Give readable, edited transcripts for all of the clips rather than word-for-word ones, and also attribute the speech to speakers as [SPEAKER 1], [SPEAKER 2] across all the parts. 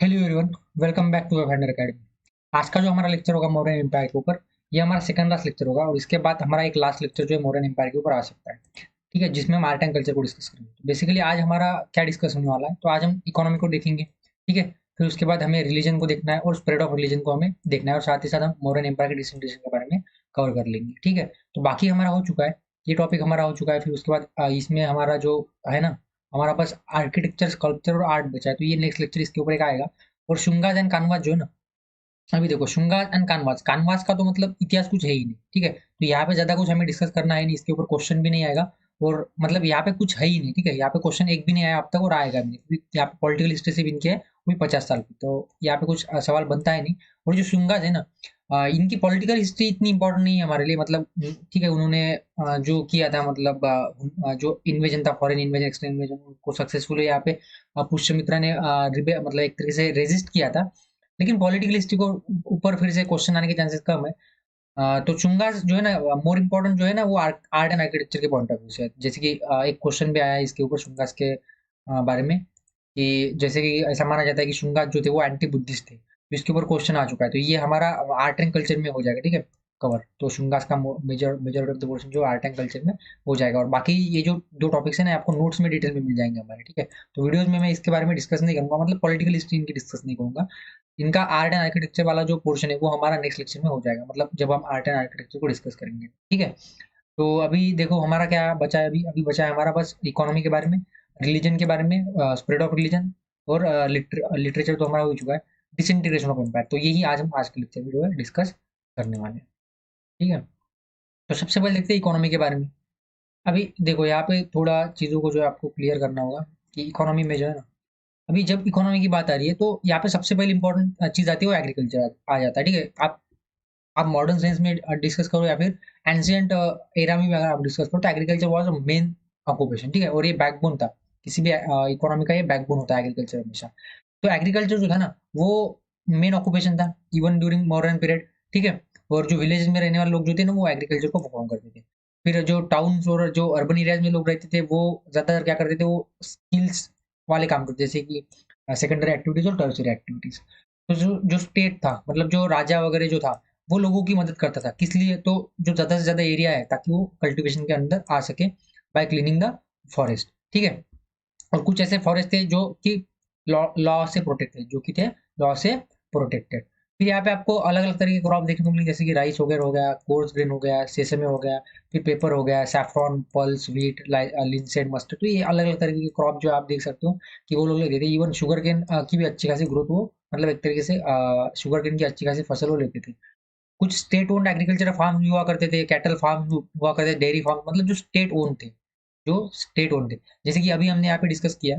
[SPEAKER 1] Hello everyone, welcome back to Web Academy. आज का जो हमारा लेक्चर होगा मौर्यन एम्पायर के ऊपर, ये हमारा सेकंड लास्ट लेक्चर होगा और इसके बाद हमारा एक लास्ट लेक्चर जो है मौर्यन एम्पायर के ऊपर आ सकता है। ठीक है, जिसमें हम आर्ट एंड कल्चर को डिस्कस करेंगे। तो बेसिकली आज हमारा क्या डिस्कस होने वाला है, तो आज हम इकोनॉमी को देखेंगे। ठीक है, फिर उसके बाद हमें रिलीजन को देखना है और स्प्रेड ऑफ रिलीजन को हमें देखना है और साथ ही साथ हम मौर्यन एम्पायर के डिसइंटीग्रेशन के बारे में कवर कर लेंगे। ठीक है, तो बाकी हमारा हो चुका है, ये टॉपिक हमारा हो चुका है। फिर उसके बाद इसमें हमारा जो है ना, हमारा बस आर्किटेक्चर, स्कल्पचर और आर्ट बचा है। तो ये नेक्स्ट लेक्चर इसके ऊपर एक आएगा। और शुंगाज एंड कानवास जो है ना, अभी देखो शुंगाज एंड कानवास, कानवास का तो मतलब इतिहास कुछ है ही नहीं। ठीक है, तो यहाँ पे ज्यादा कुछ हमें डिस्कस करना है नहीं, इसके ऊपर क्वेश्चन भी नहीं आएगा। और मतलब यहाँ पे कुछ है ही नहीं। ठीक है, यहाँ पे क्वेश्चन एक भी नहीं आया अब तक और आएगा भी नहीं, क्योंकि यहाँ पे पॉलिटिकल हिस्ट्री सिर्फ इनकी है, वो भी 50 साल की। तो यहाँ पे कुछ सवाल बनता है नहीं। और जो शुंगाज है ना, इनकी पॉलिटिकल हिस्ट्री इतनी इंपॉर्टेंट नहीं है हमारे लिए। मतलब ठीक है, उन्होंने जो किया था, मतलब जो इन्वेजन था, फॉरेन इन्वेजन, एक्सटर्नल इन्वेजन को सक्सेसफुली यहाँ पे पुष्यमित्रा ने मतलब एक तरीके से रेजिस्ट किया था। लेकिन पॉलिटिकल हिस्ट्री को ऊपर फिर से क्वेश्चन आने के चांसेस कम है। तो चुंगास जो है ना, मोर इम्पोर्टेंट जो है ना, वो आर्ट एंड आर्किटेक्चर के पॉइंट ऑफ व्यू से है। जैसे कि एक क्वेश्चन भी आया है इसके ऊपर चुंगास के बारे में, कि जैसे कि ऐसा माना जाता है कि शुंगास जो थे वो एंटी बुद्धिस्ट थे। तो इसके ऊपर क्वेश्चन आ चुका है, तो ये हमारा आर्ट एंड कल्चर में हो जाएगा। ठीक है, कवर। तो शुंगास का मेजॉरिटी ऑफ द पोर्शन जो आर्ट एंड कल्चर में हो जाएगा। और बाकी ये जो दो टॉपिक्स है ना, आपको नोट्स में डिटेल में मिल जाएंगे हमारे। ठीक है, तो वीडियोज में मैं इसके बारे में डिस्कस नहीं करूंगा, मतलब पॉलिटिकल हिस्ट्री इनकी डिस्कस नहीं करूंगा। इनका आर्ट एंड आर्किटेक्चर वाला जो पोर्शन है वो हमारा नेक्स्ट लेक्चर में हो जाएगा, मतलब जब हम आर्ट एंड आर्किटेक्चर को डिस्कस करेंगे। ठीक है, तो अभी देखो हमारा क्या बचा है। अभी अभी बचा है हमारा बस इकोनॉमी के बारे में, रिलीजन के बारे में, स्प्रेड ऑफ रिलीजन, और लिटरेचर तो हमारा हो चुका है, डिसइंटीग्रेशन ऑफ एम्पायर। तो यही आज हम आज के लेक्चर में जो है डिस्कस करने वाले हैं। ठीक है, तो सबसे पहले देखते हैं इकोनॉमी के बारे में। अभी देखो यहाँ पे थोड़ा चीज़ों को जो है आपको क्लियर करना होगा कि इकोनॉमी में जो है ना, अभी जब इकोनॉमी की बात आ रही है तो यहाँ पे सबसे पहले इंपॉर्टेंट चीज आती है, वो एग्रीकल्चर आ जाता है। ठीक है, आप मॉडर्न साइंस में डिस्कस करो या फिर एंशियंट एरा में भी अगर आप डिस्कस करो, तो एग्रीकल्चर वाज मेन ऑक्यूपेशन। ठीक है, और ये बैकबोन था किसी भी इकोनॉमी का, ये बैकबोन होता है एग्रीकल्चर हमेशा। तो एग्रीकल्चर जो था ना, वो मेन ऑक्यूपेशन था इवन ड्यूरिंग मॉडर्न पीरियड। ठीक है, और जो विलेज में रहने वाले लोग जो थे ना, वो एग्रीकल्चर को परफॉर्म करते थे। फिर जो टाउन्स और जो अर्बन एरियाज में लोग रहते थे, वो ज्यादातर क्या करते थे, वो स्किल्स वाले काम करते, जैसे कि सेकेंडरी एक्टिविटीज और टर्शियरी एक्टिविटीज। तो जो जो स्टेट था, मतलब जो राजा वगैरह जो था, वो लोगों की मदद करता था। किस लिए, तो जो ज्यादा से ज्यादा एरिया है, ताकि वो कल्टीवेशन के अंदर आ सके बाय क्लीनिंग द फॉरेस्ट। ठीक है, और कुछ ऐसे फॉरेस्ट थे जो कि लॉ लॉ से प्रोटेक्ट थे, जो कि थे लॉ से प्रोटेक्टेड। फिर यहाँ पे आपको अलग अलग तरह के क्रॉप देखने को मिलेंगे, जैसे कि राइस वगैरह हो गया, कोर्स ग्रेन हो गया, सेसमे हो गया, फिर पेपर हो गया, saffron, pulse, wheat, linseed, mustard. तो ये अलग अलग तरह के क्रॉप जो आप देख सकते हो कि वो लोग लेते थे। इवन शुगर केन की भी अच्छी खासी ग्रोथ, वो मतलब एक तरीके से शुगर केन की अच्छी खासी फसल वो लेते थे। कुछ स्टेट ओन्ड एग्रीकल्चर फार्म हुआ करते थे, कैटल फार्म हुआ करते थे, डेयरी फार्म, मतलब जो स्टेट ओन थे, जो स्टेट ओन थे। जैसे कि अभी हमने यहाँ पे डिस्कस किया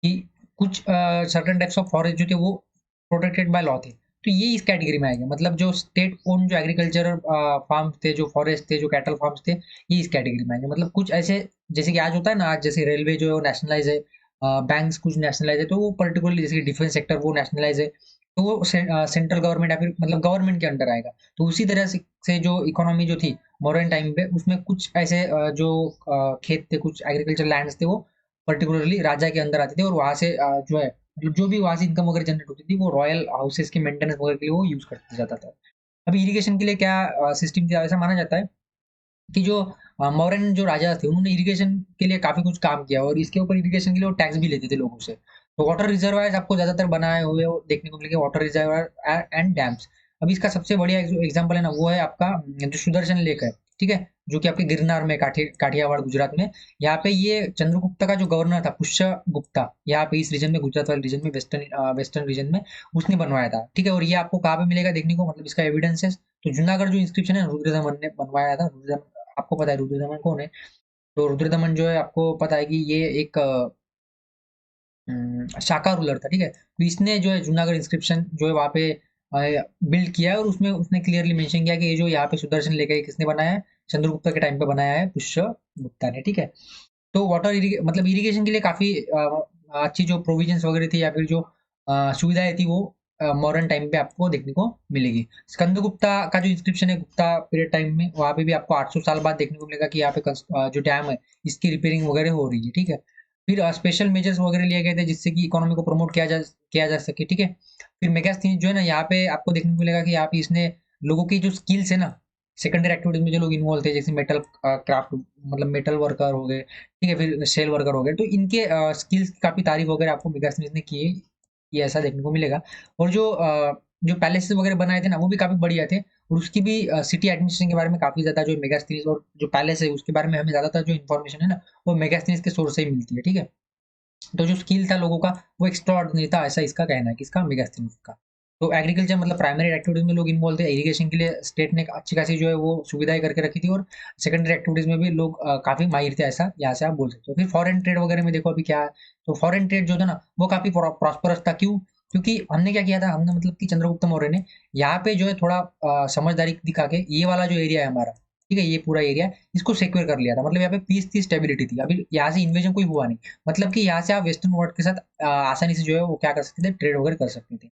[SPEAKER 1] कि कुछ सर्टेन टाइप्स ऑफ फॉरेस्ट जो थे वो प्रोटेक्टेड बाय लॉ थे। तो ये इस कैटेगरी में आएगा, मतलब जो स्टेट ओन जो एग्रीकल्चर फार्म्स थे, जो फॉरेस्ट थे, जो कैटल फार्म्स थे, ये इस कैटेगरी में आएंगे। मतलब कुछ ऐसे, जैसे कि आज होता है ना, आज जैसे रेलवे जो है वो नेशनलाइज है, बैंक्स कुछ नेशनलाइज है, तो वो पर्टिकुलरली जैसे डिफेंस सेक्टर वो नेशनलाइज है, तो वो सेंट्रल गवर्नमेंट या फिर मतलब गवर्नमेंट के अंडर आएगा। तो उसी तरह से जो इकोनॉमी जो थी मॉडर्न टाइम पे, उसमें कुछ ऐसे जो खेत थे, कुछ एग्रीकल्चर लैंड्स थे, वो पर्टिकुलरली राजा के अंदर आते थे। और वहां से जो है, मतलब जो भी वहां से इनकम वगैरह जनरेट होती थी, वो रॉयल हाउसेस की मेंटेनेंस वगैरह के लिए वो यूज करता जाता था। अभी इरिगेशन के लिए क्या सिस्टम था, ऐसा माना जाता है कि जो मौर्यन जो राजा थे, उन्होंने इरिगेशन के लिए काफी कुछ काम किया, और इसके ऊपर इरिगेशन के लिए वो टैक्स भी लेते थे लोगों से। तो वाटर रिजर्वायर्स आपको ज्यादातर बनाए हुए वो देखने को मिलेंगे, वाटर रिजर्वायर एंड डैम्स। अभी इसका सबसे बढ़िया एग्जांपल है ना, वो है आपका जो सुदर्शन लेक है। ठीक है, जो कि आपके गिरनार में, काठियावाड़ गुजरात में। यहाँ पे ये चंद्रगुप्ता का जो गवर्नर था, पुष्य गुप्ता, यहाँ पे इस रीजन में, गुजरात वाले रीजन में, वेस्टर्न रीजन में, उसने बनवाया था। ठीक है, और ये आपको कहाँ पे मिलेगा देखने को, मतलब इसका एविडेंस है। तो जूनागढ़ जो इंस्क्रिप्शन है, रुद्रदमन ने बनवाया था। आपको पता है रुद्रदमन कौन है? तो रुद्रदमन जो है, आपको पता है कि ये एक शाका रूलर था। ठीक है, तो इसने जो है जूनागढ़ इंस्क्रिप्शन जो है वहाँ पे बिल्ड किया है, और उसमें उसने क्लियरली मेंशन किया कि ये जो यहाँ पे सुदर्शन लेकर ये किसने बनाया है, चंद्रगुप्ता के टाइम पे बनाया है, पुष्य गुप्ता ने। ठीक है, तो मतलब इरिगेशन के लिए काफी अच्छी जो प्रोविजंस वगैरह थी, या फिर जो सुविधाएं थी, वो मॉडर्न टाइम पे आपको देखने को मिलेगी। स्कंदगुप्ता का जो इंस्क्रिप्शन है गुप्ता पीरियड टाइम में, वहाँ पे भी आपको 800 साल बाद देखने को मिलेगा कि यहाँ पे जो डैम है, इसकी रिपेयरिंग वगैरह हो रही है। ठीक है, फिर स्पेशल मेजर्स वगैरह लिए गए थे जिससे कि इकोनॉमी को प्रमोट किया जा सके, ठीक है। फिर मेगास्थनीज जो है ना, यहाँ पे आपको देखने को मिलेगा कि यहाँ पे इसने लोगों की जो स्किल्स है ना, सेकेंडरी एक्टिविटीज में जो लोग इन्वॉल्व थे, जैसे मेटल क्राफ्ट, मतलब मेटल वर्कर हो गए, ठीक है, फिर सेल वर्कर हो गए, तो इनके स्किल्स की काफी तारीफ वगैरह आपको मेगास्थनीज ने की है, ये ऐसा देखने को मिलेगा। और जो पैलेसेस वगैरह बनाए थे ना, वो भी काफी बढ़िया थे। और उसकी भी सिटी एडमिनिस्ट्रेशन के बारे में काफी ज्यादा, जो मेगास्थनीज और जो पैलेस है उसके बारे में हमें ज्यादातर जो इन्फॉर्मेशन है ना, वो मेगास्थनीज के सोर्स से ही मिलती है, ठीक है। तो जो स्किल था लोगों का, वो एक्स्ट्रा ऑर्डिनरी था, ऐसा इसका कहना है, किसका, मेगास्थनीज का। तो एग्रीकल्चर मतलब प्राइमरी एक्टिविटीज में लोग इन्वॉल्व थे, इरिगेशन के लिए स्टेट ने अच्छी खासी जो है वो सुविधाएं करके रखी थी, और सेकेंडरी एक्टिविटीज में भी लोग काफी माहिर थे, ऐसा यहाँ से आप बोल सकते हो। फिर फॉरेन ट्रेड वगैरह में देखो अभी क्या है, तो फॉरेन ट्रेड जो था ना, वो काफी प्रॉस्परस था। क्यों? क्योंकि हमने क्या किया था, हमने मतलब कि चंद्रगुप्त मौर्य ने यहाँ पे जो है थोड़ा समझदारी दिखा के, ये वाला जो एरिया है हमारा, ठीक है, ये पूरा एरिया, इसको सिक्योर कर लिया था। मतलब यहाँ पे पीस थी, स्टेबिलिटी थी, अभी यहाँ से इन्वेजन कोई हुआ नहीं। मतलब कि यहाँ से आप वेस्टर्न वर्ल्ड के साथ आसानी से जो है वो क्या कर सकते थे, ट्रेड वगैरह कर सकते थे।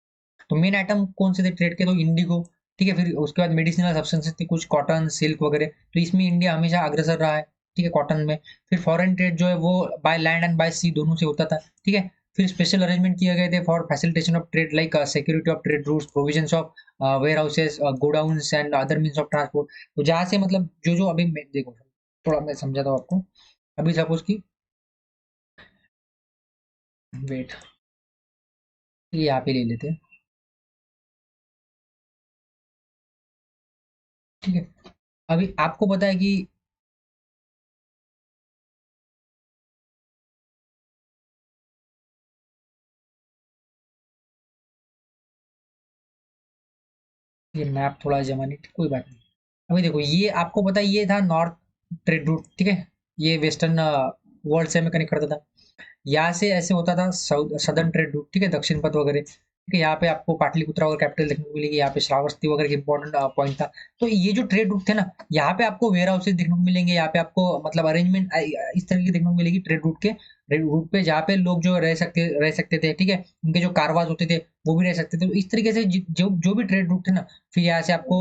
[SPEAKER 1] तो मेन आइटम कौन से थे ट्रेड के, तो इंडिगो, ठीक है, फिर उसके बाद मेडिसिनल सब्सटेंसेस थी, कुछ कॉटन, सिल्क वगैरह, तो इसमें इंडिया हमेशा अग्रसर रहा है, ठीक है, कॉटन में। फिर फॉरेन ट्रेड जो है वो बाय लैंड एंड बाय सी दोनों से होता था, ठीक है। फिर स्पेशल अरेंजमेंट किए गए थे for facilitation of trade, like security of trade routes, provisions of warehouses, godowns and other means of transport. तो जहाँ से मतलब जो अभी देखो, थोड़ा मैं समझाता हूँ आपको। अभी सपोज की, वेट, ये यहाँ पे ले लेते हैं, ठीक है। अभी आपको पता है कि ये मैप थोड़ा जमाने, कोई बात नहीं। अभी देखो, ये आपको पता है, ये था नॉर्थ ट्रेड रूट, ठीक है, ये वेस्टर्न वर्ल्ड से हमें कनेक्ट करता था। यहाँ से ऐसे होता था साउथ सदर्न ट्रेड रूट, ठीक है, दक्षिण पथ वगैरह, ठीक है। यहाँ पे आपको पाटलिपुत्रा वगैरह कैपिटल देखने को मिलेगी, यहाँ पे श्रावस्ती वगैरह की इंपॉर्टेंट पॉइंट था। तो ये जो ट्रेड रूट थे ना, यहाँ पे आपको वेयर हाउसेज देखने को मिलेंगे, यहाँ पे आपको मतलब अरेंजमेंट इस तरीके की देखने को मिलेगी ट्रेड रूट के, रूट पे, जहाँ पे लोग जो रह सकते थे, ठीक है, उनके जो कारवाज होते थे वो भी रह सकते थे। तो इस तरीके से जो भी ट्रेड रूट थे ना, फिर यहाँ से आपको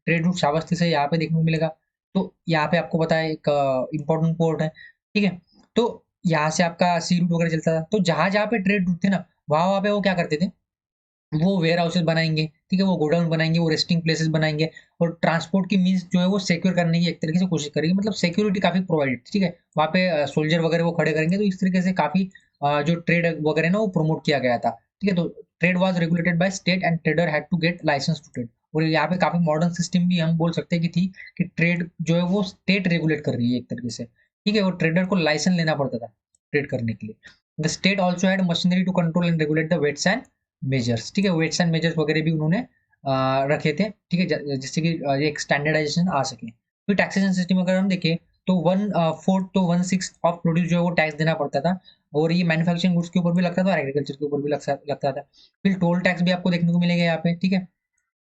[SPEAKER 1] ट्रेड रूट श्रावस्ती से यहाँ पे देखने को मिलेगा। तो यहाँ पे आपको पता है एक इम्पोर्टेंट पोर्ट है, ठीक है। तो यहाँ से आपका सी रूट वगैरह चलता था। तो जहां जहाँ पे ट्रेड रूट थे ना, वहां वहां पे वो क्या करते थे, वो वेयर हाउसेस बनाएंगे, ठीक है, वो गोडाउन बनाएंगे, वो रेस्टिंग प्लेसेस बनाएंगे, और ट्रांसपोर्ट की मीन्स जो है वो सिक्योर करने की एक तरीके से कोशिश करेंगे, मतलब सिक्योरिटी काफी प्रोवाइड, ठीक है। वहाँ पे सोल्जर वगैरह वो खड़े करेंगे। तो इस तरीके से काफी जो ट्रेड वगैरह ना वो प्रमोट किया गया था, ठीक है। तो trade was regulated by state and trader had to get licence to trade. और यहाँ पे काफी मॉडर्न सिस्टम भी हम बोल सकते हैं कि थी, कि ट्रेड जो है वो स्टेट रेगुलेट कर रही है एक तरीके से, ठीक है। वो ट्रेडर को लाइसेंस लेना पड़ता था ट्रेड करने के लिए। The state also had machinery to control and regulate the weights and measures, ठीक है, वेट्स एंड मेजर्स वगैरह भी उन्होंने रखे थे, ठीक है, जिससे कि एक स्टैंडर्डाइजेशन आ सके। फिर टैक्सेशन सिस्टम अगर हम देखें, तो 1/4 to 1/6 ऑफ प्रोड्यूस जो है वो टैक्स देना पड़ता था। और ये मैन्युफैक्चरिंग गुड्स के ऊपर भी लगता था और एग्रीकल्चर के ऊपर भी लगता था। फिर टोल टैक्स भी आपको देखने को मिलेगा यहाँ पे, ठीक है।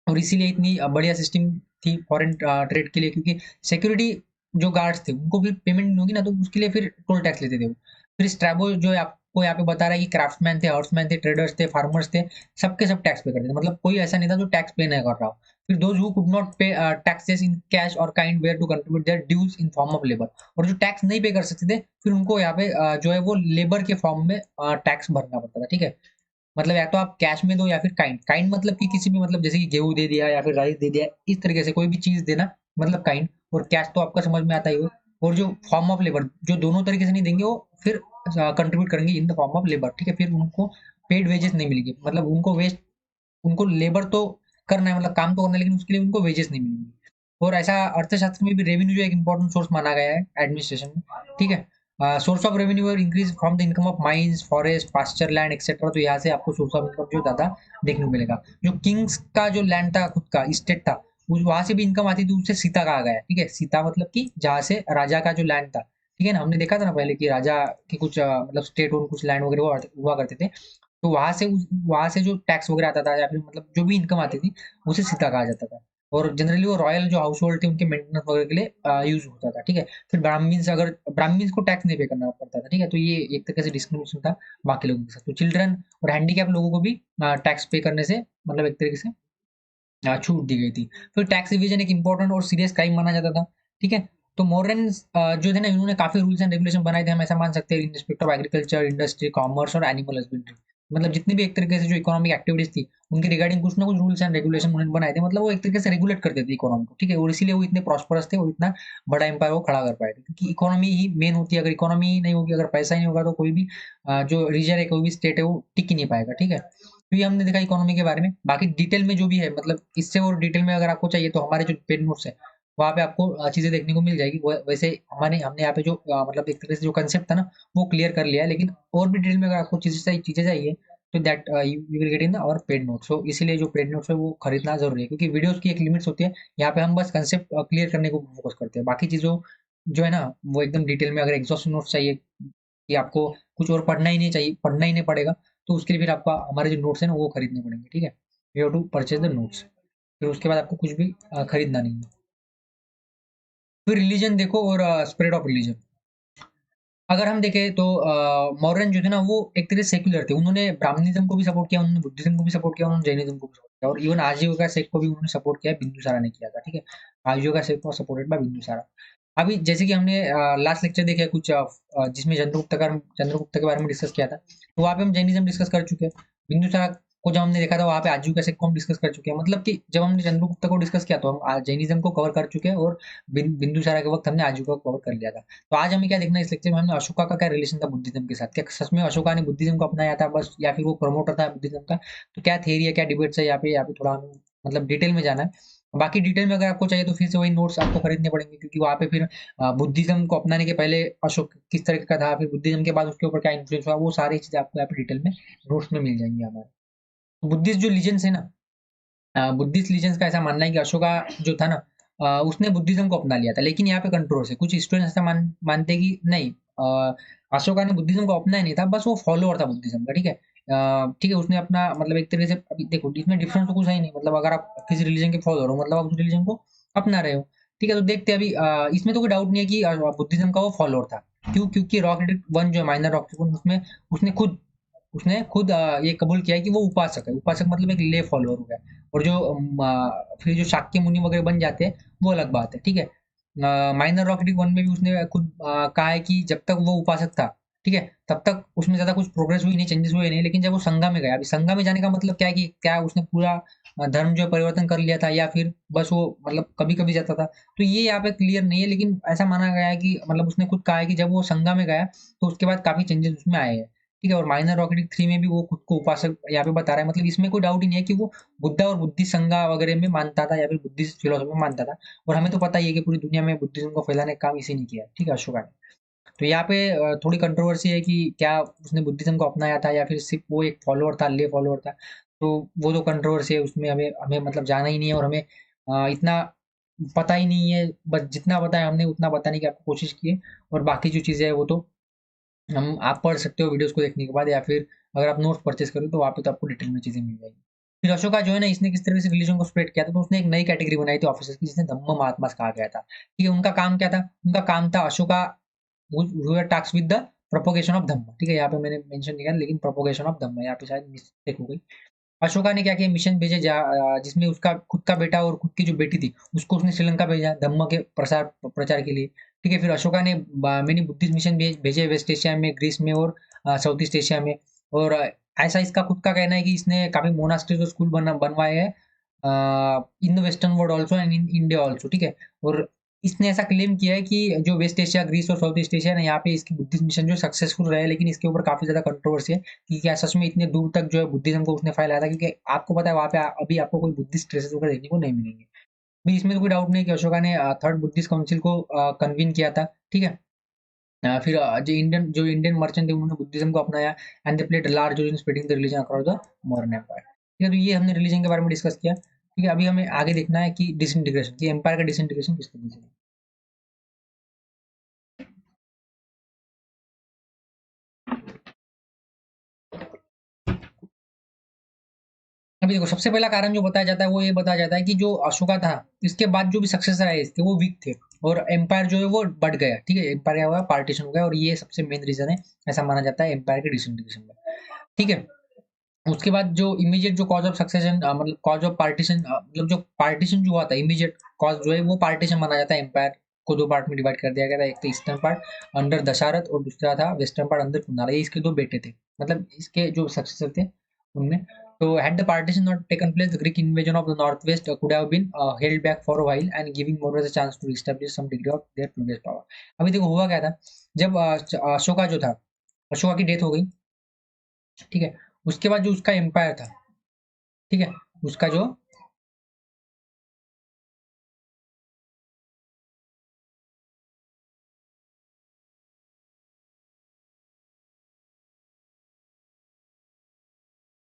[SPEAKER 1] और इसीलिए इतनी बढ़िया सिस्टम थी फॉरेन ट्रेड के लिए, क्योंकि सिक्योरिटी जो गार्ड्स थे उनको भी पेमेंट नहीं होगी ना, तो उसके लिए फिर टोल टैक्स लेते थे वो। फिर स्ट्रैबो जो है आपको यहाँ पे बता रहा है कि क्राफ्ट्समैन थे, हर्ट्समैन थे, ट्रेडर्स थे, फार्मर्स थे, सबके सब टैक्स पे करते थे। मतलब कोई ऐसा नहीं था जो टैक्स पे नहीं कर रहा हो। फिर those who could not pay taxes in cash और kind were to contribute their dues in form of labour. और जो टैक्स नहीं पे कर सकते थे, फिर उनको यहाँ पे जो है वो लेबर के फॉर्म में टैक्स भरना पड़ता था, ठीक है। मतलब या तो आप कैश में दो या फिर काइंड, काइंड मतलब कि किसी भी, मतलब जैसे कि गेहूं दे दिया या फिर राइस दे दिया, इस तरीके से कोई भी चीज देना, मतलब काइंड। और कैश तो आपका समझ में आता ही हो। और जो फॉर्म ऑफ लेबर, जो दोनों तरीके से नहीं देंगे, वो फिर कंट्रीब्यूट करेंगे in the form of labour, ठीक है। फिर उनको पेड वेजेस नहीं मिलेगी, मतलब उनको वेज, उनको लेबर तो करना है, मतलब काम तो करना है, लेकिन उसके लिए उनको वेजेस नहीं मिलेंगे। और ऐसा अर्थशास्त्र में भी रेवेन्यू जो एक इंपॉर्टेंट सोर्स माना गया है एडमिनिस्ट्रेशन में, ठीक है। सोर्स ऑफ रेवेन्यू और increase from the income of mines, forest, pasture land etcetera. तो यहाँ से आपको सोर्स ऑफ इनकम जो ज्यादा देखने को मिलेगा। जो किंग्स का जो लैंड था, खुद का स्टेट था, वहां से भी इनकम आती थी, उससे सीता कहा गया है, ठीक है। सीता मतलब कि जहाँ से राजा का जो लैंड था, ठीक है ना, हमने देखा था ना पहले कि राजा के कुछ मतलब स्टेट और कुछ लैंड वगैरह हुआ करते थे। तो वहां से जो टैक्स वगैरह आता था, या फिर मतलब जो भी इनकम आती थी, उसे सीता कहा जाता था। और जनरली वो रॉयल जो हाउस होल्ड थे उनके मेंटेनेंस वगैरह के लिए यूज होता था, ठीक है। फिर ब्राह्मीण्स, अगर ब्राह्मीण्स को टैक्स नहीं पे करना पड़ता था, ठीक है। तो ये एक तरह से डिस्क्रिमिनेशन था बाकी लोगों के साथ। तो चिल्ड्रन और हैंडीकैप लोगों को भी टैक्स पे करने से मतलब एक तरीके से छूट दी गई थी। फिर टैक्स इवेजन एक इंपॉर्टेंट और सीरियस क्राइम माना जाता था, ठीक है। तो मौर्यन जो थे ना, इन्होंने काफी रूल्स एंड रेगुलेशन बनाए थे, हम ऐसा मान सकते हैं, in respect of agriculture, industry, commerce और एनिमल हस्बेंड्री। मतलब जितनी भी एक तरीके से जो इकोनॉमिक एक्टिविटीज थी, उनके रिगार्डिंग कुछ ना कुछ रूल्स एंड रेगुलेशन उन्होंने बनाए थे। मतलब वो एक तरीके से रेगुलेट करते थे इकोनॉमी को, ठीक है, और इसीलिए वो इतने प्रॉस्परस थे और इतना बड़ा एम्पायर वो खड़ा कर पाए थे, क्योंकि इकोनॉमी ही मेन होती है। अगर इकोनॉमी ही नहीं होगी, अगर पैसा ही नहीं होगा, तो कोई भी जो रीजन है, कोई भी स्टेट है, वो टिक ही नहीं पाएगा, ठीक है। तो ये हमने देखा इकोनॉमी के बारे में। बाकी डिटेल में जो भी है, मतलब इससे और डिटेल में अगर आपको चाहिए, तो हमारे जो पेड नोट्स है, वहाँ पे आपको चीजें देखने को मिल जाएगी। वैसे हमने यहाँ पे जो मतलब एक तरीके से जो कंसेप्ट था ना, वो क्लियर कर लिया है। लेकिन और भी डिटेल में अगर आपको चीजें चाहिए, तो that you will get in our paid notes. So इसीलिए जो पेड नोट्स है वो खरीदना जरूरी है, क्योंकि वीडियोस की एक लिमिट्स होती है। यहाँ पे हम बस कंसेप्ट क्लियर करने को फोकस करते हैं। बाकी चीजों जो है ना, वो एकदम डिटेल में, अगर एग्जॉस्टिव नोट्स चाहिए कि आपको कुछ और पढ़ना ही नहीं चाहिए, पढ़ना ही नहीं पड़ेगा, तो उसके लिए फिर आपको हमारे जो नोट्स हैं ना, वो खरीदने पड़ेंगे, ठीक है। You have to purchase the notes. फिर उसके बाद आपको कुछ भी खरीदना नहीं है। फिर रिलीजन देखो, और स्प्रेड ऑफ रिलीजन। अगर हम देखें तो मौर्यन जो थे ना, वो एक तरह से सेक्युलर थे। उन्होंने ब्राह्मणिज्म को भी सपोर्ट किया, उन्होंने बुद्धिज्म को भी सपोर्ट किया, उन्होंने जैनिज्म को भी सपोर्ट किया, और इवन आजीविका सेक्ट को भी उन्होंने सपोर्ट किया, बिंदुसारा ने किया था, ठीक है। आजीविका सेक्ट को सपोर्टेड बाय बिंदुसारा। अभी जैसे कि हमने लास्ट लेक्चर देखे कुछ जिसमें चंद्रगुप्त के बारे में डिस्कस किया था, तो वहाँ पे हम जैनिज्म डिस्कस कर चुके हैं। बिंदुसारा को जब हमने देखा था, वहाँ पे आजीविका सेक्ट को हम डिस्कस कर चुके हैं। मतलब कि जब हमने चंद्रगुप्त को डिस्कस किया, तो हम जैनिज्म को कवर कर चुके हैं, और बिंदुसारा के वक्त हमने आजीविका को कवर कर लिया था। तो आज हमें क्या देखना है इस लेक्चर में, हमने अशोका का क्या रिलेशन था बुद्धिज्म के साथ। क्या सच में अशोका ने बुद्धिज्म को अपनाया था बस, या फिर वो प्रमोटर था बुद्धिज्म का? तो क्या थ्योरी है, क्या डिबेट्स है, यहाँ पे थोड़ा हमें मतलब डिटेल में जाना है। बाकी डिटेल में अगर आपको चाहिए, तो फिर से वही नोट्स आपको खरीदने पड़ेंगे, क्योंकि वहाँ पे फिर बुद्धिज्म को अपनाने के पहले अशोक किस तरह का था, फिर बुद्धिज्म के बाद उसके ऊपर क्या इन्फ्लुएंस हुआ, वो सारी चीजें आपको यहाँ पे डिटेल में नोट्स में मिल जाएंगी हमारे। बुद्धिस्ट जो लीजेंड्स है ना, बुद्धिस्ट लीजेंड्स का ऐसा मानना है कि अशोका जो था ना, उसने बुद्धिज्म को अपना लिया था। लेकिन यहाँ पे कंट्रोवर्सी है, कुछ स्टूडेंट्स ऐसा मानते हैं कि नहीं, अशोका ने बुद्धिज्म को अपनाया नहीं था, बस वो फॉलोअर था बुद्धिज्म का, ठीक है। ठीक है, उसने अपना मतलब एक तरीके से, अभी देखो इसमें डिफरेंस तो कुछ है ही नहीं। मतलब अगर आप किसी रिलीजन के फॉलोअर हो, मतलब आप उस रिलीजन को अपना रहे हो, ठीक है। तो देखते हैं अभी, इसमें तो कोई डाउट नहीं है कि बुद्धिज्म का वो फॉलोअर था। क्यों? क्योंकि रॉक वन जो है, माइनर रॉक उसमें उसने खुद ये कबूल किया है कि वो उपासक है। उपासक मतलब एक ले फॉलोअर हो गया। और जो फिर जो शाक्य मुनि वगैरह बन जाते हैं, वो अलग बात है, ठीक है। माइनर रॉकेटिक वन में भी उसने खुद कहा है कि जब तक वो उपासक था, ठीक है, तब तक उसमें ज्यादा कुछ प्रोग्रेस हुई नहीं, चेंजेस हुए नहीं। लेकिन जब वो संघा में गया, अभी संघा में जाने का मतलब क्या है, कि क्या उसने पूरा धर्म जो है परिवर्तन कर लिया था, या फिर बस वो मतलब कभी कभी जाता था, तो ये यहाँ पे क्लियर नहीं है। लेकिन ऐसा माना गया है कि मतलब उसने खुद कहा है कि जब वो संघा में गया, तो उसके बाद काफी चेंजेस उसमें आए हैं, ठीक है। और माइनर रॉकेटिक थ्री में भी वो खुद को उपासक यहाँ पे बता रहा है। मतलब इसमें कोई डाउट ही नहीं है कि वो बुद्धा और बुद्धि संघा वगैरह में मानता था, या फिर बुद्धिस्ट फिलोसफी में मानता था। और हमें तो पता ही है कि पूरी दुनिया में बुद्धिज्म को फैलाने का काम इसी ने किया है, ठीक है, अशोका ने। तो यहाँ पे थोड़ी कंट्रोवर्सी है कि क्या उसने बुद्धिज्म को अपनाया था, या फिर सिर्फ वो एक फॉलोअर था, ले फॉलोअर था। तो वो तो कंट्रोवर्सी है, उसमें हमें हमें मतलब जाना ही नहीं है, और हमें इतना पता ही नहीं है। बस जितना पता है हमने उतना बताने की आपको कोशिश की है। और बाकी जो चीजें है, वो तो हम आप पढ़ सकते हो वीडियोस को देखने के बाद, या फिर अगर आप नोट्स परचेज करो, तो वहाँ पे तो आपको डिटेल में चीजें मिल जाएगी। फिर अशोका जो है ना, इसने किस तरह से रिलीजन को स्प्रेड किया था, तो उसने एक नई कैटेगरी बनाई थी ऑफिसर्स की, जिसने धम्म महात्मा कहा गया था, ठीक है। उनका काम क्या था? उनका काम था Ashoka task with the propagation of Dhamma, ठीक है। यहाँ पे मैंने मेंशन नहीं किया, लेकिन प्रोपोगेशन ऑफ धम्म यहाँ पे शायद मिस्टेक हो गई। अशोका ने क्या किया, मिशन भेजे जिसमें उसका खुद का बेटा और खुद की जो बेटी थी, उसको उसने श्रीलंका भेजा धम्म के प्रसार प्रचार के लिए, ठीक है। फिर अशोका ने मेनी बुद्धिस्ट मिशन भेजे वेस्ट एशिया में, ग्रीस में, और साउथ ईस्ट एशिया में। और ऐसा इसका खुद का कहना है कि इसने काफी मोनास्ट्रीज और स्कूल बनवाए हैं in the western world also and in India also, ठीक है। और इसने ऐसा क्लेम किया है कि जो वेस्ट एशिया, ग्रीस और साउथ ईस्ट एशिया है ना, यहाँ पे इसकी बुद्धिस्ट मिशन जो सक्सेसफुल रहे। लेकिन इसके ऊपर काफी ज्यादा कंट्रोवर्सी है कि क्या सच में इतने दूर तक जो है बुद्धिज्म को उसने फैलाया था, क्योंकि आपको पता है वहाँ पे अभी आपको कोई बुद्धिस्ट ट्रेसेस वगैरह देखने को नहीं मिलेंगे। भी इसमें तो कोई डाउट नहीं कि अशोका ने थर्ड बुद्धिस्ट काउंसिल को कन्वीन किया था, ठीक है। फिर जो इंडियन मर्चेंट थे, उन्होंने बुद्धिज्म को अपनाया, and they played large role in spreading the religion across the modern empire, ठीक है। तो ये हमने रिलीजन के बारे में डिस्कस किया, ठीक है। अभी हमें आगे देखना है कि डिसइंटीग्रेशन, कि एम्पायर का डिसइंटीग्रेशन किस तरीके से है। अभी देखो, सबसे पहला कारण जो बताया जाता है, वो ये बताया जाता है कि जो अशोका था, इसके बाद जो भी सक्सेसर आए इसके, वो वीक थे, और एम्पायर जो है वो बढ़ गया, ठीक है। एम्पायर क्या हुआ, पार्टीशन हो गया, और ये सबसे मेन रीजन है, ऐसा माना जाता है एम्पायर के डिसइंटीग्रेशन में, ठीक है। उसके बाद जो इमीडिएट जो कॉज ऑफ सक्सेशन, मतलब कॉज ऑफ पार्टीशन, मतलब जो पार्टीशन जो हुआ था, इमीडिएट कॉज जो है वो पार्टीशन माना जाता है एम्पायर को दो पार्ट में डिवाइड कर दिया गया था। एक था ईस्टर्न पार्ट अंडर दशारथ और दूसरा था वेस्टर्न पार्ट अंडर कुंदाला। ये इसके दो बेटे थे, मतलब इसके जो सक्सेसर थे उनमें। तो had the partition not taken place, the Greek invasion of the northwest could have been held back for a while and giving Mauryaas a chance to reestablish some degree of their previous power. अभी देखो हुआ क्या था, जब अशोका जो था, अशोका की death हो गई, ठीक है। उसके बाद जो उसका एम्पायर था, ठीक है, उसका जो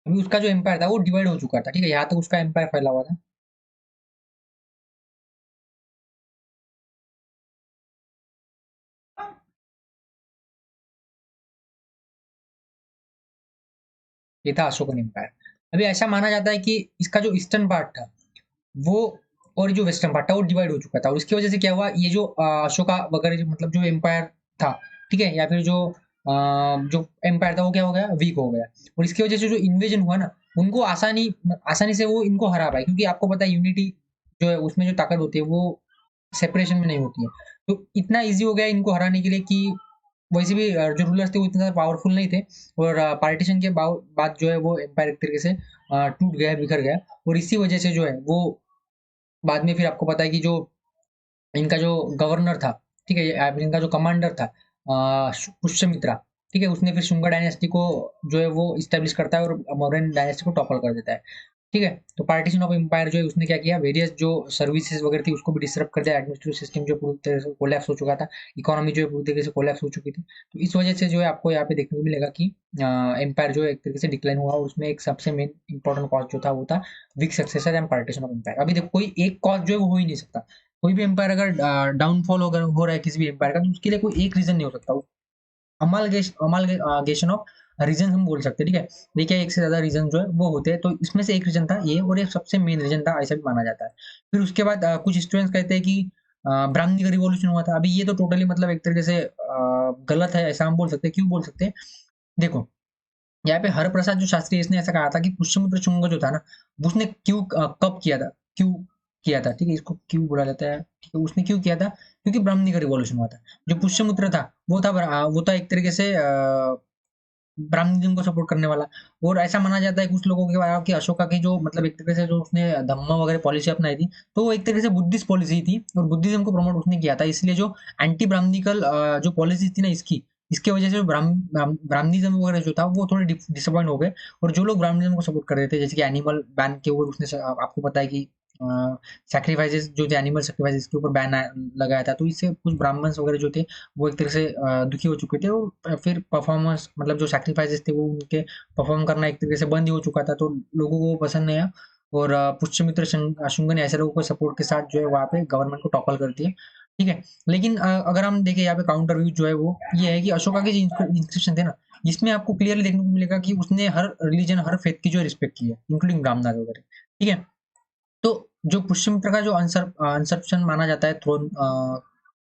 [SPEAKER 1] अभी उसका जो एम्पायर था वो डिवाइड हो चुका था, ठीक है। यहाँ तक उसका एम्पायर फैला हुआ था। ये था अशोकन एम्पायर। अभी ऐसा माना जाता है कि इसका जो ईस्टर्न पार्ट था वो, और जो वेस्टर्न पार्ट था वो डिवाइड हो चुका था, और इसकी वजह से क्या हुआ, ये जो अशोका वगैरह जो मतलब जो एम्पायर था, ठीक है, या फिर जो एम्पायर था वो क्या हो गया, वीक हो गया। और इसकी वजह से जो इन्वेजन हुआ ना, उनको आसानी आसानी से वो इनको हरा पाए, क्योंकि आपको पता है यूनिटी जो है उसमें जो ताकत होती है वो सेपरेशन में नहीं होती है। तो इतना इजी हो गया इनको हराने के लिए कि वैसे भी जो रूलर्स थे वो इतने पावरफुल नहीं थे, और पार्टीशन के बाद जो है वो एम्पायर एक तरीके से टूट गया, बिखर गया। और इसी वजह से जो है वो बाद में फिर आपको पता है कि जो इनका जो गवर्नर था, ठीक है, इनका जो कमांडर था पुष्यमित्रा, ठीक है, उसने फिर शुंगा डायनेस्टी को जो है वो इस्टेब्लिश करता है और मौर्यन डायनेस्टी को टॉपल कर देता है, ठीक है। तो पार्टीशन ऑफ एम्पायर जो है उसने क्या किया, वेरियस जो सर्विसेज वगैरह थी उसको भी डिस्टर्ब कर दिया, एडमिनिस्ट्रेटिव सिस्टम जो पूरी तरह से कोलैप्स हो चुका था, इकोनॉमी जो है पूरी तरीके से कोलैप्स हो चुकी थी। तो इस वजह से जो है आपको यहाँ पे देखने को मिलेगा कि एम्पायर जो है एक तरीके से डिक्लाइन हुआ, और उसमें एक सबसे मेन इंपॉर्टेंट कॉज जो था वो था weak successor and partition of empire. अभी देखो कोई एक कॉज जो है वो हो ही नहीं सकता। कोई भी एम्पायर अगर डाउनफॉल अगर हो रहा है किसी भी एम्पायर का, तो उसके लिए कोई एक रीजन नहीं हो सकता। अमालगेशन ऑफ रीजन हम बोल सकते हैं, ठीक है। देखिए एक से ज्यादा रीजन जो है वो होते हैं, तो इसमें से एक रीजन था ये, और ये सबसे मेन रीजन था ऐसा भी माना जाता है। फिर उसके बाद कुछ स्टूडेंट्स कहते हैं कि ब्राह्मणी का रिवॉल्यूशन हुआ था। अभी ये तो टोटली मतलब एक तरीके से गलत है, ऐसा हम बोल सकते हैं। क्यों बोल सकते हैं, देखो यहाँ पे हरप्रसाद जो शास्त्री है, इसने ऐसा कहा था कि पुष्यमित्र शुंग जो था ना, उसने क्यों कब किया था, क्यों किया था, ठीक है, इसको क्यों बोला जाता है, ठीक है, उसने क्यों किया था, क्योंकि ब्राह्मणी का रिवॉल्यूशन हुआ था। जो पुष्यमित्र था वो था एक तरीके से ब्राह्मणिज्म को सपोर्ट करने वाला। और ऐसा माना जाता है कुछ लोगों के द्वारा कि अशोका की जो मतलब एक तरीके से जो उसने धम्म वगैरह पॉलिसी अपनाई थी, तो वो एक तरीके से बुद्धिस्ट पॉलिसी थी, और बुद्धिज्म को प्रमोट उसने किया था। इसलिए जो एंटी ब्राह्मणिकल जो पॉलिसी थी ना इसकी, इसके वजह से ब्राह्मणिज्म वगैरह जो था वो थोड़े डिसअपॉइंट हो गए। और जो लोग ब्राह्मणिज्म को सपोर्ट कर रहे थे, जैसे कि एनिमल बैन के ऊपर उसने आपको पता है कि सैक्रिफाइसेस जो थे, एनिमल सैक्रिफाइसेस के ऊपर बैन लगाया था, तो इससे कुछ ब्राह्मण्स वगैरह जो थे वो एक तरह से दुखी हो चुके थे। और फिर परफॉर्मेंस मतलब जो सैक्रिफाइसेस थे वो उनके परफॉर्म करना एक तरीके से बंद ही हो चुका था, तो लोगों को वो पसंद नहीं आया। और पुष्यमित्र शुंग ने ऐसे लोगों को सपोर्ट के साथ जो है वहाँ पे गवर्नमेंट को टॉपल कर दिया, ठीक है। लेकिन अगर हम देखें यहाँ पे काउंटर व्यू जो है वो ये है कि अशोका के जो इंस्क्रिप्शन थे ना, इसमें आपको क्लियरली देखने को मिलेगा कि उसने हर रिलीजन हर फेथ की जो रिस्पेक्ट की है, इंक्लूडिंग ब्राह्मण वगैरह, ठीक है। तो जो पुष्यमित्र का जो अंसरप्शन माना जाता है थ्रोन,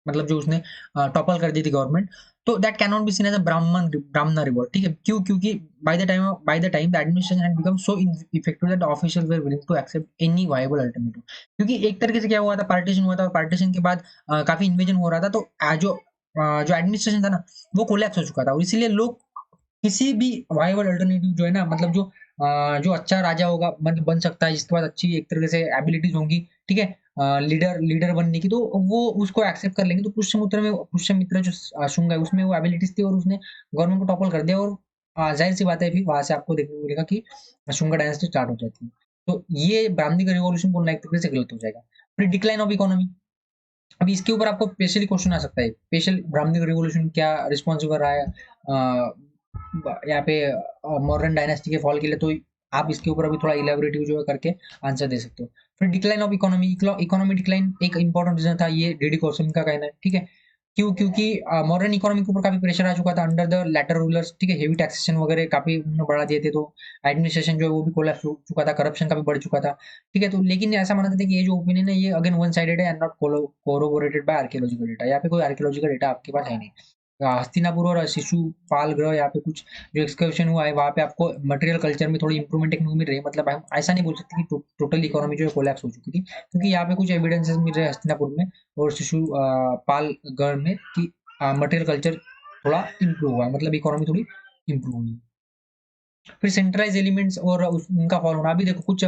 [SPEAKER 1] मतलब जो उसने टॉपल कर दी थी गवर्नमेंट, तो that can not be seen as a Brahmin revolt, ठीक है। क्यों, क्योंकि by the time the administration had become so effective that officials were willing to accept any viable alternative. क्योंकि एक तरीके से क्या हुआ था, पार्टीशन हुआ था, और पार्टीशन के बाद काफी इन्वेजन हो रहा था, तो जो एडमिनिस्ट्रेशन था ना वो कोलैप्स हो चुका था, और इसीलिए लोग किसी भी वायबल अल्टरनेटिव जो है ना, मतलब जो अच्छा राजा होगा मतलब बन सकता है, जिसके पास अच्छी एक तरीके से एबिलिटीज होंगी, ठीक है, लीडर लीडर बनने की, तो वो उसको एक्सेप्ट कर लेंगे। तो पुष्यमित्र जो शुंग है उसमें वो एबिलिटीज थी, और उसने गवर्नमेंट को टॉपल कर दिया। और जाहिर सी बात है फिर वहां से आपको देखने को मिलेगा कि शुंगा डायनेस्टी स्टार्ट हो जाती है। तो ये ब्राह्मणी का रिवॉल्यूशन बोलना एक तरीके से गलत हो जाएगा। फिर डिक्लाइन ऑफ इकोनॉमी, अभी इसके ऊपर आपको स्पेशली क्वेश्चन आ सकता है, स्पेशल ब्राह्मणी रिवॉल्यूशन क्या रिस्पॉन्सिबल रहा है यहाँ पे मॉडर्न डायनेस्टी के फॉल के लिए। तो आप इसके ऊपर अभी थोड़ा इलेबोरेटिव जो है करके आंसर दे सकते हो। फिर decline of economy, economy decline एक इंपॉर्टेंट रीजन था, ये डीडी कौशल का कहना है, ठीक है। क्यों, क्योंकि मॉडर्न इकोनॉमी के ऊपर काफी प्रेशर आ चुका था अंडर द लेटर रूलर्स, ठीक है। हेवी टैक्सेशन वगैरह काफी उन्होंने बढ़ा दिए थे, तो एडमिनिस्ट्रेशन जो है वो भी कोलैप्स हो चुका था, करप्शन काफी बढ़ चुका था, ठीक है। तो लेकिन ऐसा माना जाता है कि ये जो ओपिनियन है ये अगेन वन साइडेड है and not corroborated by archaeological data. यहाँ पे कोई आर्कियोलॉजिकल डेटा आपके पास है नहीं। हस्तिनापुर और शिशुपाल ग्रह, यहाँ पे कुछ जो एक्सकर्शन हुआ है वहाँ पे आपको मटेरियल कल्चर में थोड़ी इंप्रूवमेंट देखने को मिल रही है। मतलब हम ऐसा नहीं बोल सकते कि टोटल इकोनॉमी जो है कोलैप्स हो चुकी थी, क्योंकि यहाँ पे कुछ एविडेंसेस मिल रहे हैं हस्तिनापुर में और पाल गढ़ में कि मटेरियल कल्चर थोड़ा इम्प्रूव हुआ है, मतलब इकोनॉमी थोड़ी इम्प्रूव हुई है। फिर सेंट्रलाइज एलिमेंट्स और उनका फॉलो होना। अभी देखो कुछ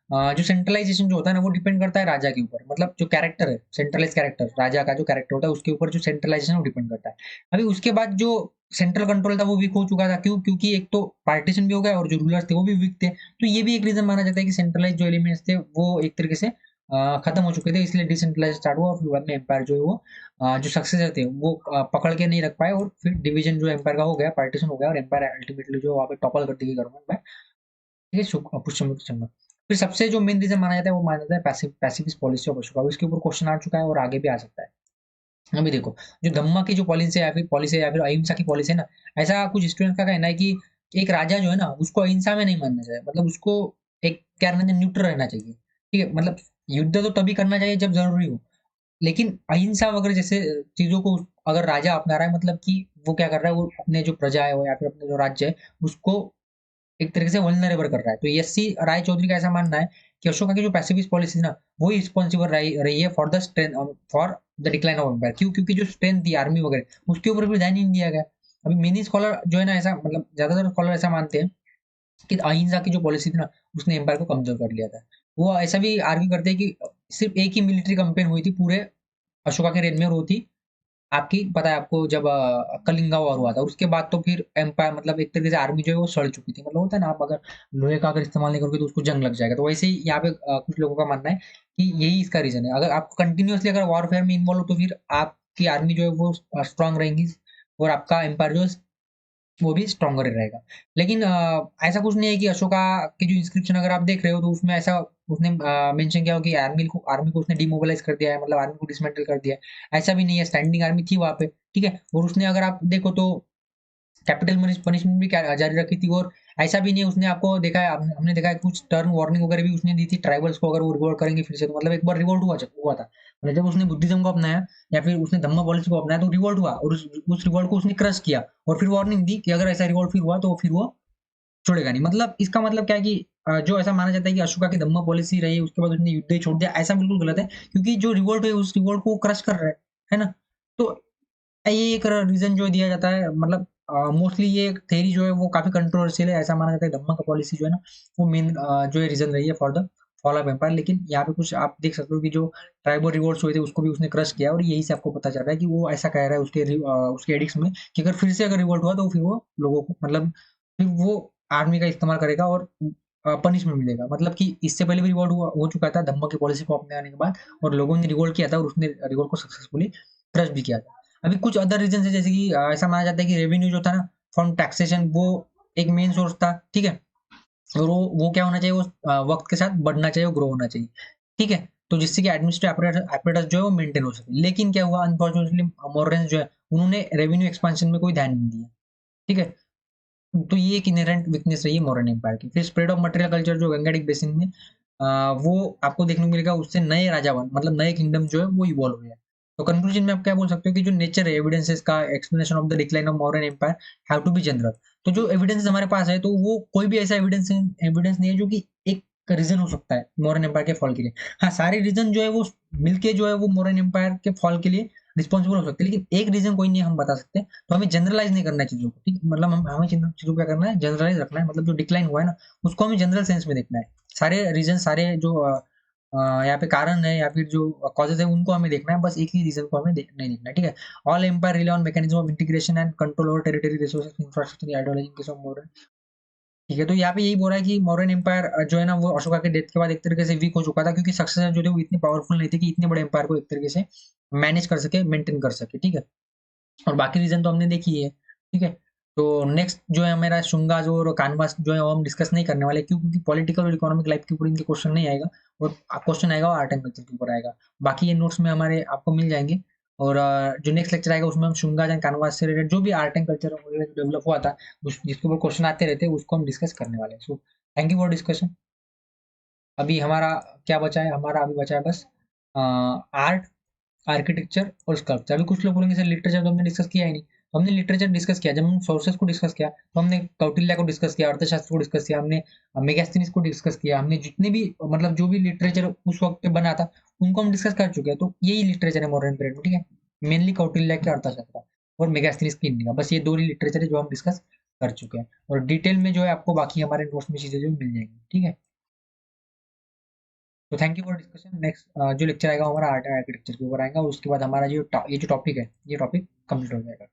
[SPEAKER 1] जो सेंट्रलाइजेशन जो होता है ना वो डिपेंड करता है राजा के ऊपर, मतलब जो कैरेक्टर है, सेंट्रलाइज कैरेक्टर राजा का जो कैरेक्टर होता है उसके ऊपर जो सेंट्रलाइजेशन वो डिपेंड करता है। अभी उसके बाद जो सेंट्रल कंट्रोल था वो वीक हो चुका था, क्यों? क्योंकि एक तो पार्टीशन भी हो गया और जो रूलर्स थे वो भी वीक थे, तो ये भी एक रीजन माना जाता है कि सेंट्रलाइज जो एलिमेंट्स थे वो एक तरीके से खत्म हो चुके थे, इसलिए डिसेंट्रलाइज स्टार्ट हुआ और फिर बाद में एम्पायर जो है वो जो सक्सेसर थे वो पकड़ के नहीं रख पाए और फिर डिवीजन जो एम्पायर का हो गया, पार्टीशन हो गया और एम्पायर अल्टीमेटली जो वहाँ पे टॉपल कर दी गई गवर्नमेंट, ठीक है, पुष्यमित्र चंद्र। फिर सबसे जो मेन रीजन माना जाता है वो माना जाता है पैसिफिस्ट पॉलिसी ऑफ अशोका। इसके ऊपर क्वेश्चन आ चुका है और आगे भी आ सकता है। अभी देखो जो धम्मा की जो पॉलिसी है या फिर अहिंसा की पॉलिसी है ना, ऐसा कुछ स्टूडेंट का कहना है कि एक राजा जो है ना उसको अहिंसा में नहीं मानना चाहिए, मतलब उसको एक क्या रहना चाहिए, न्यूट्रल रहना चाहिए, ठीक है। मतलब युद्ध तो तभी करना चाहिए जब जरूरी हो, लेकिन अहिंसा वगैरह जैसे चीजों को अगर राजा अपना रहा है, मतलब कि वो क्या कर रहा है, वो अपने जो प्रजा है वो या फिर अपने जो राज्य है उसको एक तरीके से वल्नरेबल कर रहा है। तो एससी राय चौधरी का ऐसा मानना है कि अशोका की जो पैसिफिस्ट पॉलिसी थी ना वही रिस्पॉन्सिबल रही है for the strength, for the decline of empire. क्यों? क्योंकि जो स्ट्रेंथ थी आर्मी वगैरह उसके ऊपर भी ध्यान ही नहीं दिया गया। अभी मेनी स्कॉलर जो है ना, ऐसा मतलब ज्यादातर स्कॉलर ऐसा मानते हैं कि अहिंसा की जो पॉलिसी थी ना उसने एम्पायर को कमजोर कर लिया था। वो ऐसा भी आर्ग्यू करते हैं कि सिर्फ एक ही मिलिट्री कैंपेन हुई थी पूरे अशोका के रेन में, और वो थी आपकी, पता है आपको, जब कलिंगा वॉर हुआ था उसके बाद तो फिर एम्पायर मतलब एक तरीके से आर्मी जो है वो सड़ चुकी थी। मतलब होता है ना, आप अगर लोहे का अगर इस्तेमाल नहीं करोगे तो उसको जंग लग जाएगा, तो वैसे ही यहाँ पे कुछ लोगों का मानना है कि यही इसका रीजन है। अगर आप कंटिन्यूअसली अगर वॉरफेयर में इन्वॉल्व हो तो फिर आपकी आर्मी जो है वो स्ट्रांग रहेंगी और आपका एम्पायर जो है वो भी स्ट्रॉन्गर रहेगा। लेकिन ऐसा कुछ नहीं है कि अशोका की जो इंस्क्रिप्शन अगर आप देख रहे हो तो उसमें ऐसा उसने मेंशन किया हो कि आर्मी को उसने डिमोबिलाइज कर दिया है, मतलब आर्मी को डिसमेंटल कर दिया है। ऐसा भी नहीं है, स्टैंडिंग आर्मी थी वहां पे, ठीक है। और उसने अगर आप देखो तो कैपिटल पनिशमेंट भी जारी रखी थी, और ऐसा भी नहीं है, उसने आपको देखा है, हमने देखा है कुछ टर्न वार्निंग वगैरह भी उसने दी थी ट्राइबल्स को, अगर वो रिवोल्ट करेंगे फिर से तो मतलब एक बार रिवोल्ट हुआ था। मतलब जब उसने बुद्धिज्म को अपनाया या फिर उसने धम्म पॉलिसी को अपनाया तो रिवोल्ट हुआ, और उस रिवोल्ट को उसने क्रश किया और फिर वार्निंग दी कि अगर ऐसा रिवोल्ट फिर हुआ तो फिर वो छोड़ेगा नहीं। मतलब इसका मतलब क्या है कि जो ऐसा माना जाता है कि अशोका की धम्म पॉलिसी रही उसके बाद उसने युद्ध ही छोड़ दिया, ऐसा बिल्कुल गलत है, क्योंकि जो रिवोल्ट है उस रिवोल्ट को क्रश कर रहा है ना। तो ये एक रीजन जो दिया जाता है, मतलब मोस्टली ये थ्योरी जो है वो काफी कंट्रोवर्शियल है। ऐसा माना जाता है धम्मा का पॉलिसी जो है ना वो मेन जो है रीजन रही है for the fall of empire. लेकिन यहाँ पे कुछ आप देख सकते हो कि जो ट्राइबल रिवोल्ट्स हुए थे उसको भी उसने क्रश किया, और यही से आपको पता चल रहा है कि वो ऐसा कह रहा है उसके एडिक्स में कि अगर फिर से अगर रिवोल्ट हुआ तो फिर वो लोगों को मतलब फिर वो आर्मी का इस्तेमाल करेगा और पनिशमेंट मिलेगा। मतलब कि इससे पहले भी रिवोल्ट हुआ हो चुका था धम्मा की पॉलिसी को अपनाने के बाद, और लोगों ने रिवोल्ट किया था और उसने रिवोल्ट को सक्सेसफुली क्रश भी किया था। अभी कुछ अदर रीजन है, जैसे कि ऐसा माना जाता है कि रेवेन्यू जो था ना फ्रॉम टैक्सेशन वो एक मेन सोर्स था, ठीक है। और वो क्या होना चाहिए, वो वक्त के साथ बढ़ना चाहिए, ग्रो होना चाहिए, ठीक है। तो जिससे कि एडमिनिस्ट्रेटिव एपरेटस जो है वो मेंटेन हो सके। लेकिन क्या हुआ, अनफॉर्चुनेटली मॉडर्न जो है उन्होंने रेवेन्यू एक्सपेंशन में कोई ध्यान नहीं दिया, ठीक है। तो ये एक इनहेरेंट वीकनेस रही है मॉडर्न एम्पायर की। फिर स्प्रेड ऑफ मटेरियल कल्चर जो गंगेटिक बेसिन में वो आपको देखने को मिलेगा, उससे नए राजा बन मतलब नए किंगडम जो है वो इवॉल्व हुए हैं। तो कंक्लूजन में आप क्या बोल सकते हो कि जो नेचर है एविडेंसेस का explanation of the decline of modern empire have to be general. तो जो एविडेंस हमारे पास है तो वो कोई भी ऐसा एविडेंस नहीं है जो कि एक रीजन हो सकता है मॉडर्न एम्पायर के फॉल के लिए। हाँ, सारे रीजन जो है वो मिलके जो है वो मॉडर्न एम्पायर के फॉल के लिए रिस्पॉन्सिबल हो सकते हैं, लेकिन एक रीजन कोई नहीं हम बता सकते। तो हमें जनरलाइज नहीं करना है चीजों को, ठीक, मतलब हमें चीजों को क्या करना है, जनरलाइज रखना है। मतलब जो डिक्लाइन हुआ है ना उसको हमें जनरल सेंस में देखना है। सारे रीजन, सारे जो यहाँ पे कारण है या फिर जो कॉजेज है उनको हमें देखना है, बस एक ही रीजन को हमें नहीं देखना है, ठीक है। All empire rely on mechanism of integration and control over territory resources infrastructure ideology in case of modern, ठीक है। तो यहाँ पे यही बोल रहा है कि मॉडर्न एम्पायर जो है ना वो अशोका के डेथ के बाद एक तरीके से वीक हो चुका था, क्योंकि सक्सेसर जो थे वो इतने पावरफुल नहीं थे कि इतने बड़े एम्पायर को एक तरीके से मैनेज कर सके, मेंटेन कर सके, ठीक है। और बाकी रीजन तो हमने देखी है, ठीक है। तो नेक्स्ट जो है मेरा शुंगा जो और कानवास जो है वो हम डिस्कस नहीं करने वाले, क्यों? क्योंकि पॉलिटिकल और इकोनॉमिक लाइफ के ऊपर इनके क्वेश्चन नहीं आएगा, और क्वेश्चन आएगा आर्ट एंड कल्चर के ऊपर आएगा। बाकी ये नोट्स में हमारे आपको मिल जाएंगे, और जो नेक्स्ट लेक्चर आएगा उसमें हम शुंगा एंड कानवास से रिलेटेड जो भी आर्ट एंड कल्चर डेवलप हुआ था जिसके ऊपर क्वेश्चन आते रहते हैं उसको हम डिस्कस करने वाले हैं। So thank you for discussion. अभी हमारा क्या बचा है, हमारा अभी बचा है बस आर्ट, आर्किटेक्चर और स्कल्पचर। अभी कुछ लोग बोलेंगे सर लिटरेचर तो हमने डिस्कस किया ही नहीं, तो हमने लिटरेचर डिस्कस किया, जब हम सोर्सेस को डिस्कस किया तो हमने कौटिल्य को डिस्कस किया, अर्थशास्त्र को डिस्कस किया, हमने मेगास्थनीज को डिस्कस किया, हमने जितने भी मतलब जो भी लिटरेचर उस वक्त पे बना था उनको हम डिस्कस कर चुके हैं। तो यही लिटरेचर है मॉडर्न पीरियड में, ठीक है। मेनली कौटिल्य के अर्थशास्त्र और मेगास्थनीज की इंडिया, बस ये दो ही लिटरेचर है जो हम डिस्कस कर चुके हैं। और डिटेल में जो है आपको बाकी हमारे नोट्स में चीजें जो मिल जाएंगी, ठीक है। तो thank you for discussion. Next जो लेक्चर आएगा हमारा आर्ट एंड आर्किटेक्चर के ऊपर आएगा, और उसके बाद हमारा जो ये जो टॉपिक है ये टॉपिक कंप्लीट हो जाएगा।